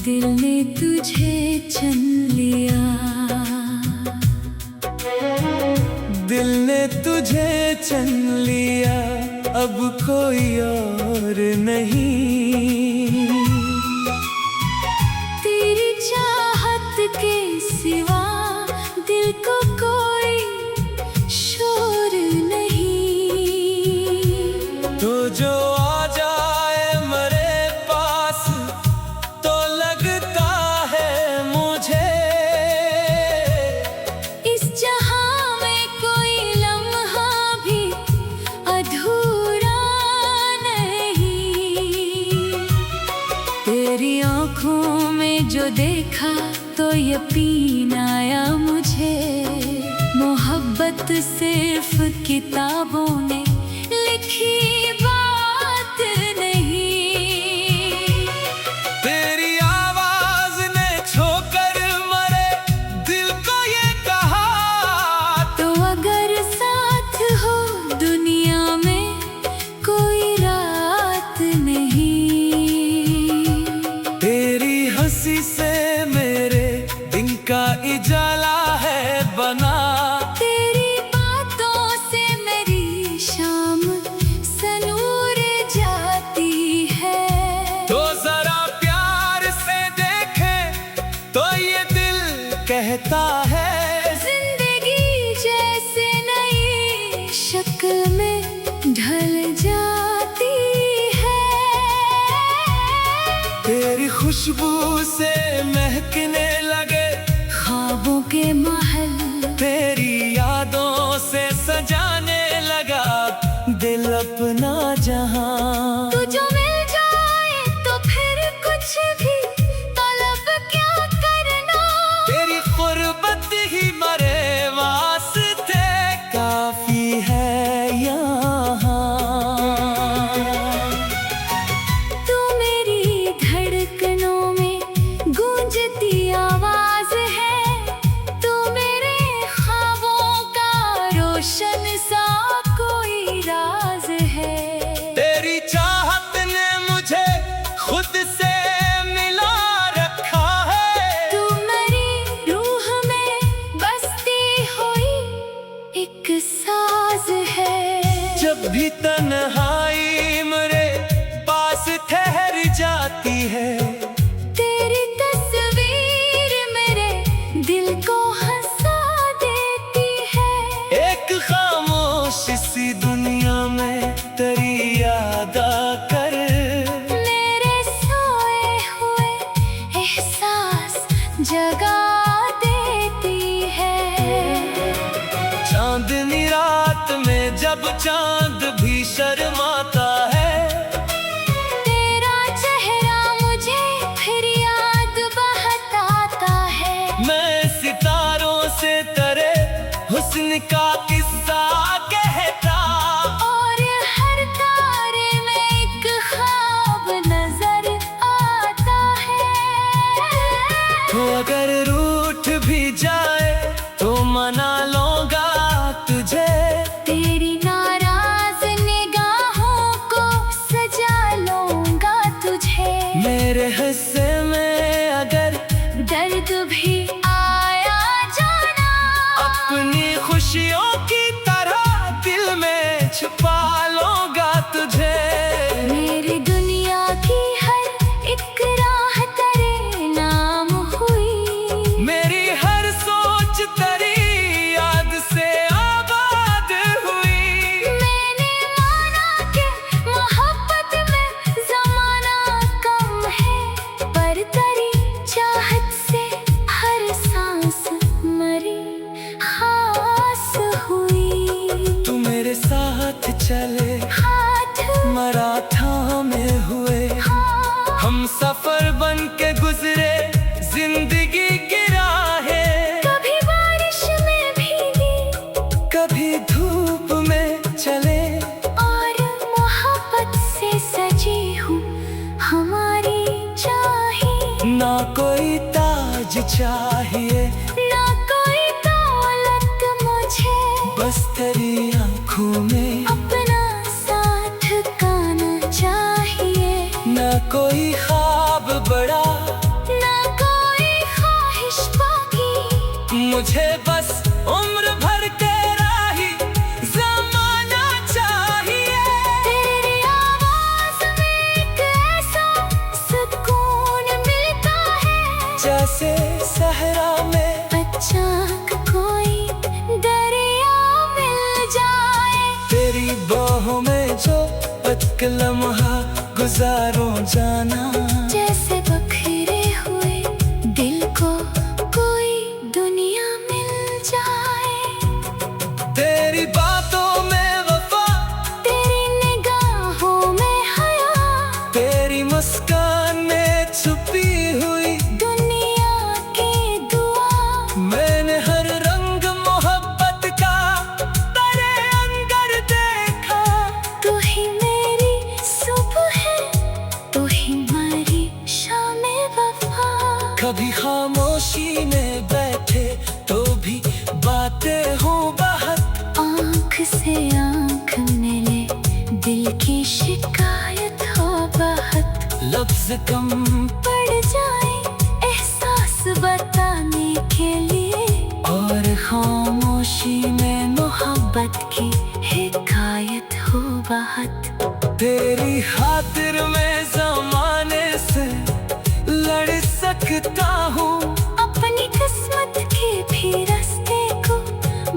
दिल ने तुझे चुन लिया, दिल ने तुझे चुन लिया, अब कोई और नहीं। तेरी चाहत के सिवा दिल को कोई शोर नहीं। तो जो आ जाए मेरे पास तो लगता है मुझे, इस जहां में कोई लम्हा भी अधूरा नहीं। तेरी आँखों में जो देखा तो यकीन आया मुझे, मोहब्बत सिर्फ किताबों ने लिखी बात नहीं। तेरी आवाज ने छोकर मरे दिल को ये कहा, तो अगर साथ हो दुनिया में कोई रात नहीं। तेरी हंसी से मेरे दिन का उजाला है बना, तेरी बातों से मेरी शाम सनूर जाती है। तो जरा प्यार से देखे तो ये दिल कहता है, जिंदगी जैसे नई शक्ल में ढल जाती है। तेरी खुशबू से महकने लगे ख्वाबों के महल, तेरी यादों से सजाने लगा दिल अपना जहां। तू जो मिल जाए तो फिर कुछ भी तलब क्या करना। तेरी गुर्बत ही मरे वास्ते काफी है यहाँ। तू मेरी धड़कनों में गूंजती आवाज है, तू मेरे ख्वाबों का रोशन सा कोई राज है। तेरी चाहत ने मुझे खुद से मिला रखा है, तू मेरी रूह में बसती हुई एक साज है। जब भी तन्हाई मेरे पास ठहर जाती है, तेरी तस्वीर मेरे दिल को हंसा देती है। एक खामोश सी दुनिया में तेरी याद आकर मेरे सोए हुए एहसास जगा देती है। चांदनी रात में जब चांद भी शर्माता है, तेरा चेहरा मुझे फिर याद बहलाता है। मैं सितारों से तेरे हुस्न का किस्सा कहता, और हर तारे में एक ख्वाब नजर आता है। तो अगर रूठ भी जाए तो मना लूंगा तुझे, तेरी नाराज निगाहों को सजा लूंगा तुझे। मेरे हिस्से में अगर दर्द भी आया जाना, अपनी खुशियों की तरह दिल में छुपा लूंगा तुझे। मेरी दुनिया की हर एक राह तेरे नाम हुई, मेरी हर सोच तेरी याद से आबाद हुई। मैंने माना कि मोहब्बत में ज़माना कम है, पर तेरी चाहत से हर सांस मरी खास हुई। तू मेरे साथ चले हाथ मरा थामे हुए, हाँ, हम सफर बन के गुजरे जिंदगी की राहें। कभी बारिश में भीगी, कभी धूप में चले, और मोहब्बत से सजी हूँ हमारी चाही। ना कोई ताज चाहिए ना कोई दौलत मुझे, बस तेरी आंखों में अपना साथ का न चाहिए। न कोई ख्वाब बड़ा एक लम्हा गुजारो जाना। जैसे बखेरे हुए दिल को कोई दुनिया मिल जाए। तेरी बातों में वफा, तेरी निगाहों में हया, तेरी मुस्कान में छुपी हुई दुनिया की दुआ। मैंने हर रंग मोहब्बत का तेरे अंदर देखा। तू ही मेरी सुबह है, तू ही मेरी शाम वफा। कभी खामोशी में बैठे तो भी बातें हो बहुत। आँख से आँख मिले दिल की शिकायत हो बहुत। लफ्ज कम पड़ जाए एहसास बताने के लिए, और खामोशी में मोहब्बत की हिकायत हो बहुत। तेरी खातिर मैं ज़माने से लड़ सकता हूँ। अपनी किस्मत के भी रास्ते को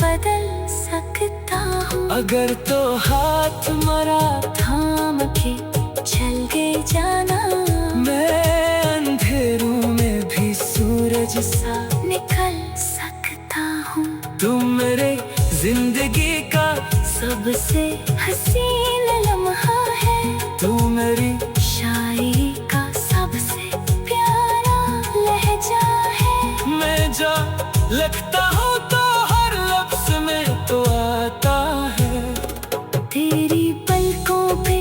बदल सकता हूँ। अगर तो हाथ मरा थाम के चल गए जाना, मैं अंधेरों में भी सूरज सा निकल सकता हूँ। तुम मेरे जिंदगी का सबसे हसीन लम्हा है, तू मेरी शायरी का सबसे प्यारा लहजा है। मैं जा लगता हूँ तो हर लफ्ज में तो आता है। तेरी पलकों पे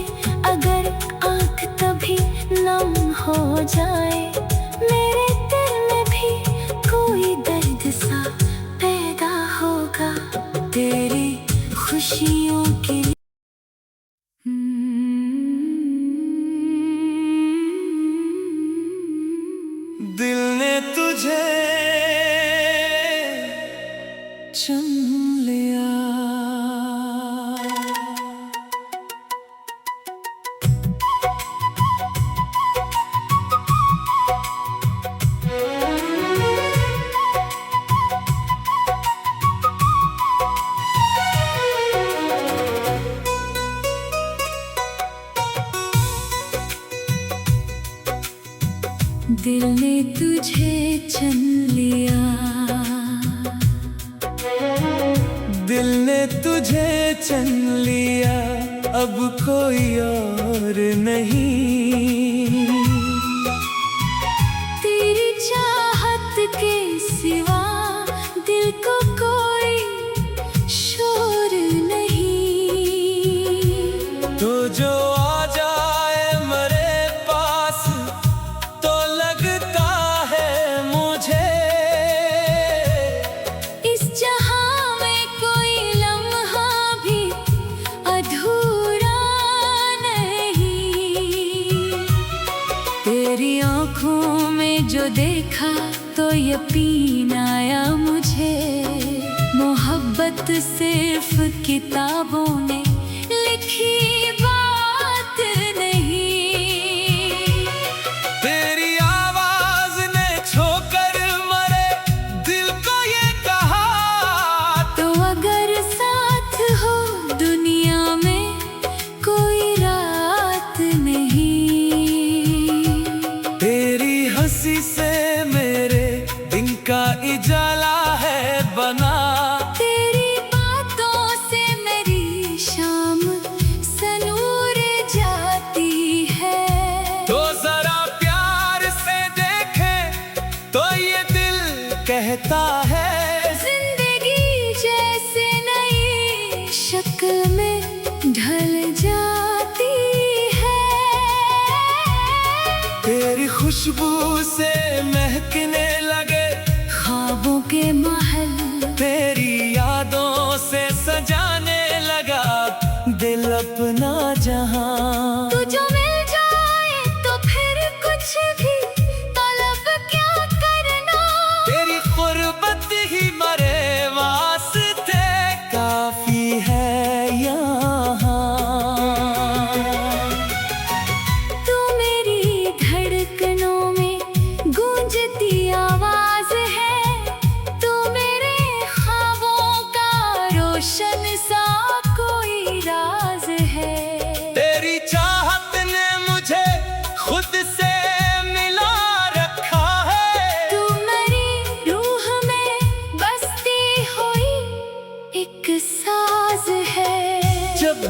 अगर आँख तभी नम हो जाए, मेरे दिल में भी कोई दर्द सा पैदा होगा। तेरी खुशियों के लिए दिल ने तुझे चुन लिया। दिल ने तुझे चुन लिया। दिल ने तुझे चुन लिया, अब कोई और नहीं। तेरी चाहत के सिवा दिल को कोई शोर नहीं। तो जो आ जाए मेरे पास तो लगता है मुझे इस जहां में कोई लम्हा भी अधूरा नहीं। तेरी आँखों में जो देखा तो यकीन आया मुझे, मोहब्बत सिर्फ किताबों में लिखी बात नहीं। तेरी आवाज ने छोकर मरे दिल को ये कहा। तो अगर साथ हो दुनिया में कोई रात नहीं। तेरी हंसी से मेरे दिन का इजाला है बना। तेरी बातों से मेरी शाम सनूर जाती है। तो जरा प्यार से देखे तो ये दिल कहता है। जिंदगी जैसे नई शक्ल में ढल जाती है। तेरी खुशबू से महकने लगे ख्वाबों के महल, तेरी यादों से सजाने लगा दिल अपना जहां। तू जो मिल जाए तो फिर कुछ भी तलब क्या करना। तेरी गुर्बत ही मरे वास्ते काफी है यहाँ। तू मेरी धड़कनों में गूंजती आवाज़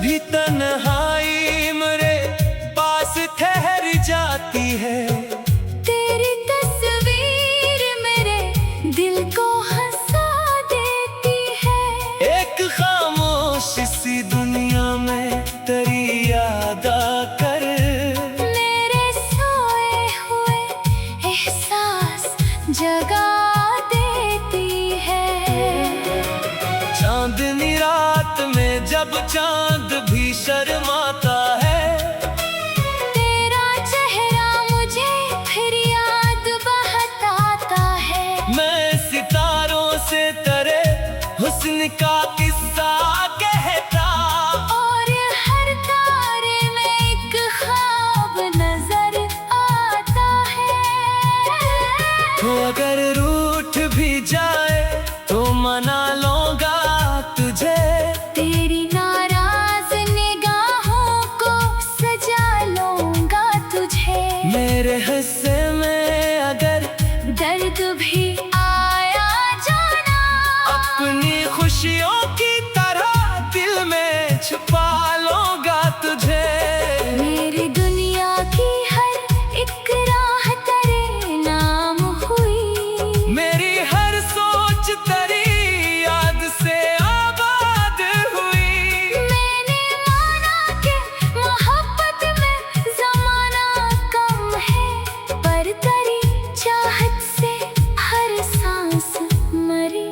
भी तन्हाई मेरे पास ठहर जाती है। तेरी तस्वीर मेरे दिल को हंसा देती है। एक खामोश सी दुनिया में तेरी याद आकर मेरे सोए हुए एहसास जगा देती है। चांदनी रात में जब चांद भी शर्माता है, तेरा चेहरा मुझे फिर याद बहलाता है। मैं सितारों से तेरे हुस्न का किस्सा कहता, और हर तारे में एक ख्वाब नजर आता है। तो अगर रूठ भी जाए तो मना लूंगा तुझे। तेरी नाराज निगाहों को सजा लूंगा तुझे। मेरे हिस्से में अगर दर्द भी आया जाना, अपनी खुशियों की तरह दिल में छुपा लूंगा तुझे। मेरी दुनिया की हर एक राह तेरे नाम हुई। मेरी हर सोच तेरी याद से आबाद हुई। मैंने माना कि मोहब्बत में ज़माना कम है, पर तेरी चाहत से हर सांस मरी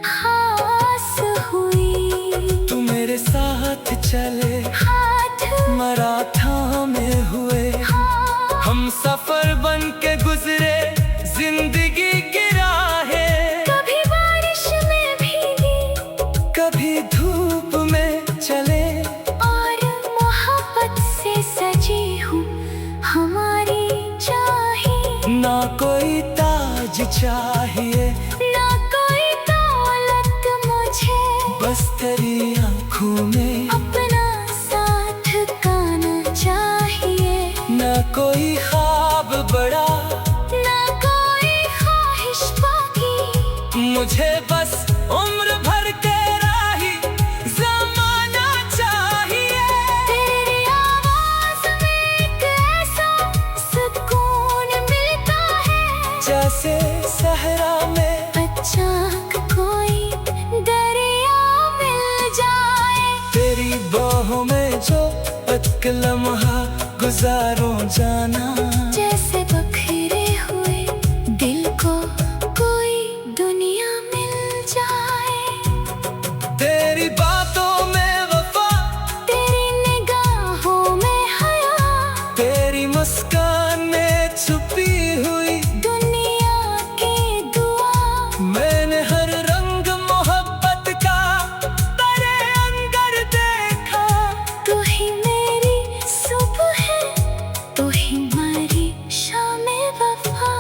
खास हुई। तू मेरे साथ चले हाथ मरा थामे हुए, हाँ, हम सफर बन के गुजरे जिंदगी की राहें। कभी बारिश में भीगी कभी धूप में चले, और मोहब्बत से सजी हूँ हमारी चाही। ना कोई ताज चाहिए ना कोई दौलत मुझे, बस तेरी आंखों में। अपना साथ गाना चाहिए। ना कोई ख्वाब बड़ा ना कोई ख्वाहिश बाकी, मुझे बस उम्र भर तेरा ही ज़माना चाहिए। तेरी आवाज़ में एक ऐसा सुकून मिलता है, जैसे सहरा में अचानक कोई दरिया मिल जाए। तेरी बाहों में जो एक लम्हा गुजारूं जाना, जैसे बखरे हुए दिल को कोई दुनिया मिल जाए। तेरी बातों में वफा, तेरी निगाहों में हया, तेरी मुस्कान में छुपी हुई दुनिया की दुआ। मैंने हर रंग मोहब्बत का तेरे अंदर देखा। तू ही मेरी सुबह है, तू ही मेरी शाम वफा।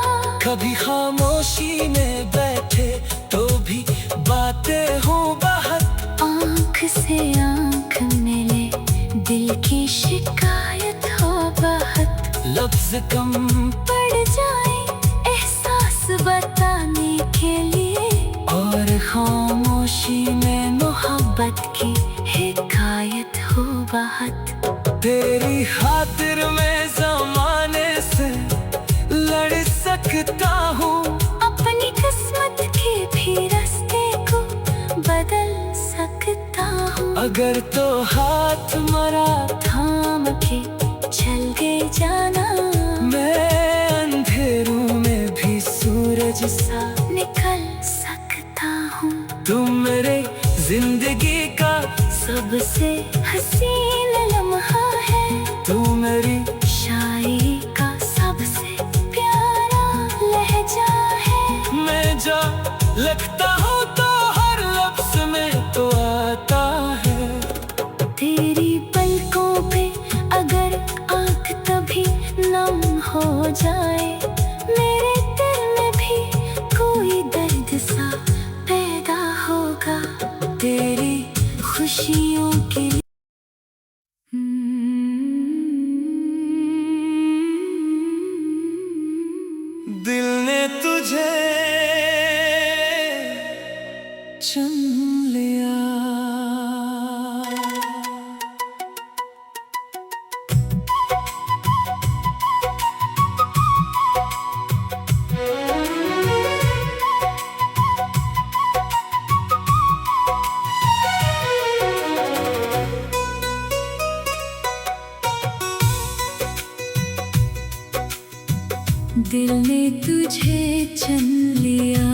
कभी खामोशी में बैठे तो भी बातें हो बहुत, आँख से आँख मिले दिल की शिकायत हो बहुत। लफ्ज कम पड़ जाए एहसास बताने के लिए, और खामोशी में मोहब्बत की हिकायत हो बहुत। तेरी खातिर मैं ज़माने से लड़ सकता हूँ, अपनी किस्मत के भी रास्ते को बदल सकता हूँ। अगर तो हाथ मरा थाम के चल गए जाना, मैं अंधेरों में भी सूरज सा निकल सकता हूँ। तुम मेरे जिंदगी का सबसे हसीन लम्हा है, तू मेरी शायरी का सबसे प्यारा लहजा है। मैं जा लगता हूँ तो हर लफ्ज में तो आता है तेरी दिल ने तुझे चुन लिया,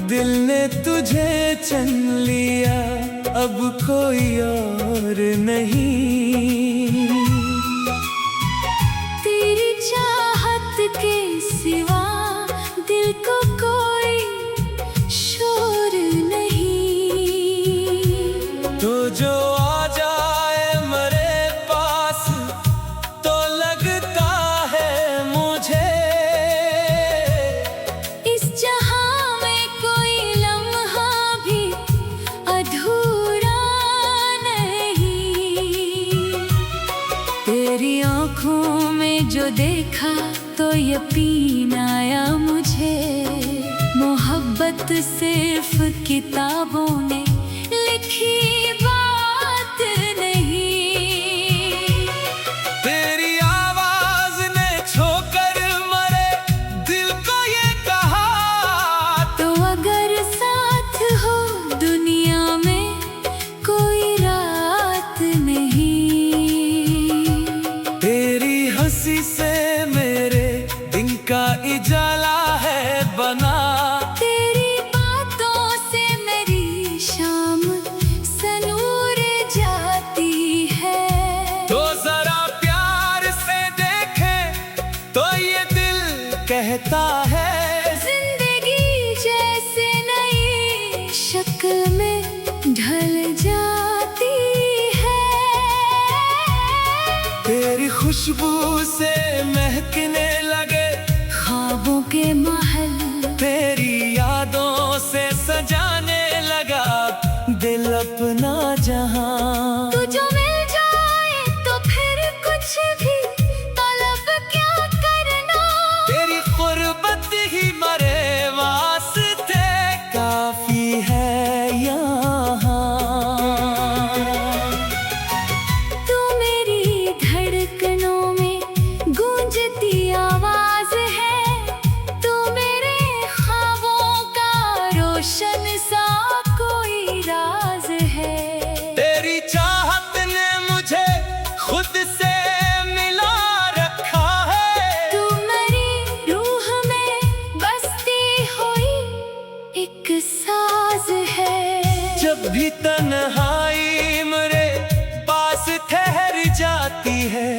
दिल ने तुझे चुन लिया, अब कोई और नहीं। तेरी चाहत के सिवा दिल को कोई शोर नहीं। तो जो आ जाए मेरे पास तो लगता है मुझे, इस जहां में कोई लम्हा भी अधूरा नहीं। तेरी आँखों में जो देखा तो यकीन आया मुझे, मोहब्बत सिर्फ किताबों ने लिखी बात नहीं। तेरी आवाज ने छोकर मरे दिल को ये कहा, तो अगर साथ हो दुनिया में कोई रात नहीं। तेरी हंसी से मेरे दिन का उजाला है बना, तेरी बातों से मेरी शाम सनूर जाती है। तो जरा प्यार से देखे तो ये दिल कहता है, जिंदगी जैसे नई शक्ल में ढल जाती है। तेरी खुशबू से महकने लगे ख्वाबों के महल, तेरी यादों से सजाने लगा दिल अपना जहां। तू जो मिल जाए तो फिर कुछ भी तलब क्या करना। तेरी गुर्बत ही मरे वास्ते काफी है यहाँ। तू मेरी धड़कनों में गूंजती आवाज है, तू मेरे ख्वाबों का रोशन सा कोई राज है। तेरी चाहत ने मुझे खुद से मिला रखा है, तू मेरी रूह में बसती हुई एक साज है। जब भी तन्हाई मेरे पास ठहर जाती है,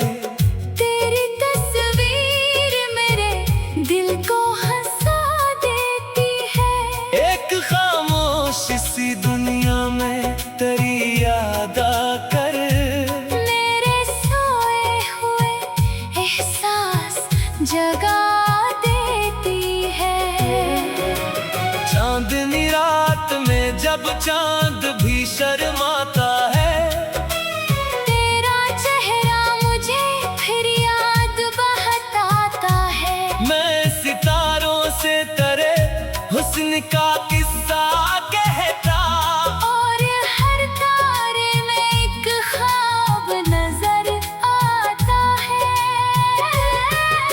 तेरी तस्वीर मेरे दिल को हंसा देती है। एक खामोश सी दुनिया में तेरी याद आकर मेरे सोए हुए एहसास जगा देती है। चांदनी रात में जब चांद भी शर्माता है, तेरा चेहरा मुझे फिर याद बहलाता है। मैं सितारों से तेरे हुस्न का किस्सा कहता, और हर तारे में एक ख्वाब नजर आता है।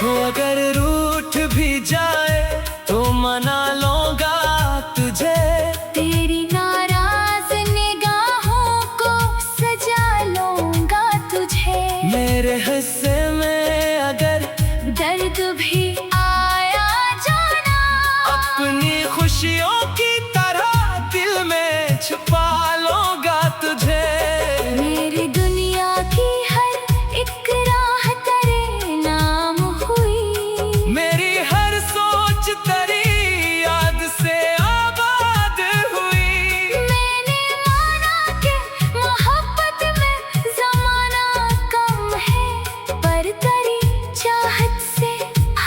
तो अगर रूठ भी जाए तो मना लूंगा तुझे, तेरी नाराज निगाहों को सजा लूंगा तुझे। मेरे हिस्से में अगर दर्द भी आया जाना, अपनी खुशियों की तरह दिल में छुपा लूंगा तुझे। मेरी दुनिया की हर एक राह तेरे नाम हुई, मेरी हर सोच तेरी याद से आबाद हुई। मैंने माना कि मोहब्बत में जमाना कम है, पर तेरी चाहत से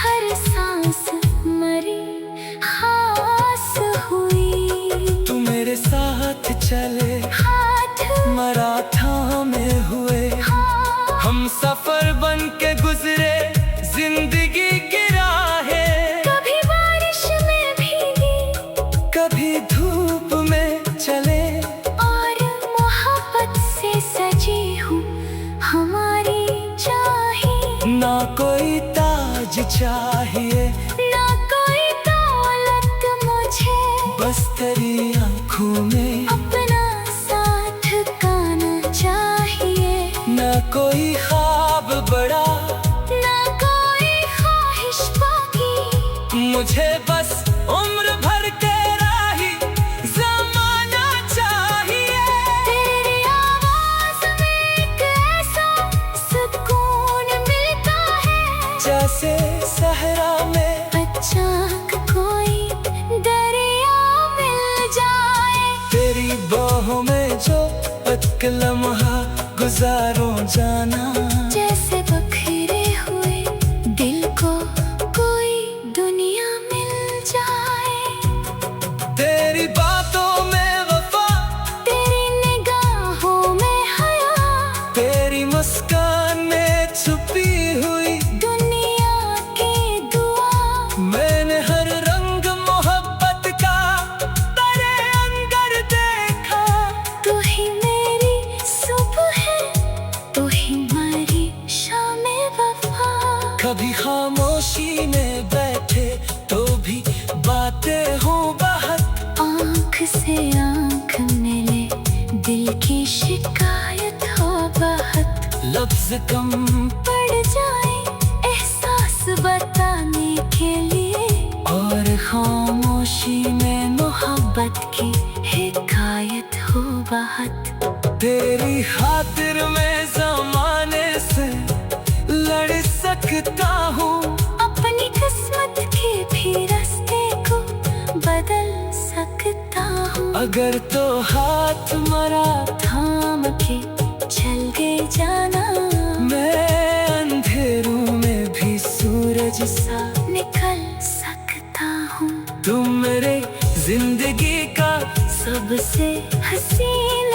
हर सांस मरी खास हुई। तू मेरे साथ चले हाथ मरा थामे हुए, हम सफर बन के गुजरे जिंदगी की राहें। कभी बारिश में भीगी, कभी धूप में चले, और मोहब्बत से सजी हूँ हमारी चाही। ना कोई ताज चाहिए ना कोई दौलत मुझे, बस तेरी आंखों में अपना साथ गाना चाहिए। ना कोई ख्वाब बड़ा मुझे बस उम्र भर तेरा ही जमाना चाहिए। तेरी आवाज में एक ऐसा सुकून मिलता है, जैसे सहरा में अचानक कोई दरिया मिल जाए। तेरी बाहों में जो एक लम्हा गुजारो जाना, जैसे बखरे हुए दिल को कोई दुनिया मिल जाए। तेरी बातों में वफा, तेरी निगाहों में हया, तेरी मुस्कान में छुपी हुई दुनिया की दुआ। मैंने हर रंग मोहब्बत का तेरे अंदर देखा। तू ही मेरी सुबह है, तू ही मेरी शाम वफा। कभी खामोशी में बैठे तो भी बातें हो बहुत, आँख से आँख मिले दिल की शिकायत हो बहुत। लफ्ज कम पड़ जाए एहसास बताने के लिए, और खामोशी में मोहब्बत की हिकायत हो बहुत। तेरी खातिर मैं जमाने से लड़ सकता हूँ, अपनी किस्मत के भी रास्ते को बदल सकता हूँ। अगर तो हाथ मरा थाम के चल गए जाना, मैं अंधेरों में भी सूरज सा निकल सकता हूँ। तुम मेरे जिंदगी का सबसे हसीन